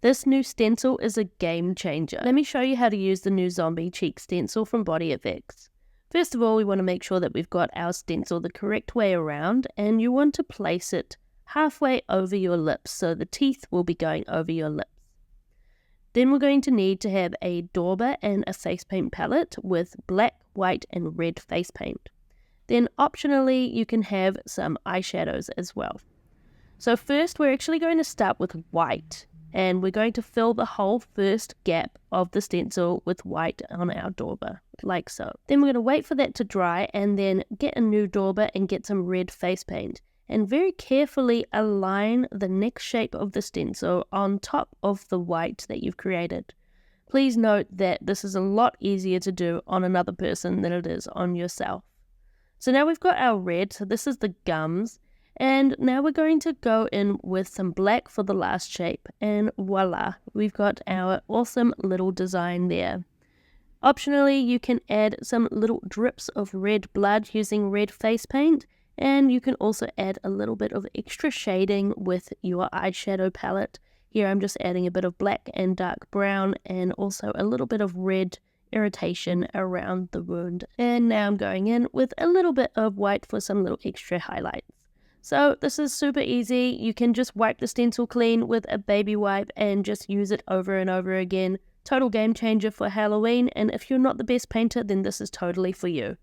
This new stencil is a game changer. Let me show you how to use the new Zombie Cheek Stencil from Body Effects. First of all, we want to make sure that we've got our stencil the correct way around, and you want to place it halfway over your lips, so the teeth will be going over your lips. Then we're going to need to have a dauber and a face paint palette with black, white and red face paint. Then optionally you can have some eyeshadows as well. So first we're actually going to start with white, and we're going to fill the whole first gap of the stencil with white on our dauber, like so. Then we're going to wait for that to dry and then get a new dauber and get some red face paint, and very carefully align the next shape of the stencil on top of the white that you've created. Please note that this is a lot easier to do on another person than it is on yourself. So now we've got our red, so this is the gums, and now we're going to go in with some black for the last shape, and voila, we've got our awesome little design there. Optionally, you can add some little drips of red blood using red face paint, and you can also add a little bit of extra shading with your eyeshadow palette. Here I'm just adding a bit of black and dark brown and also a little bit of red irritation around the wound. And now I'm going in with a little bit of white for some little extra highlights. So this is super easy. You can just wipe the stencil clean with a baby wipe and just use it over and over again. Total game changer for Halloween, and if you're not the best painter, then this is totally for you.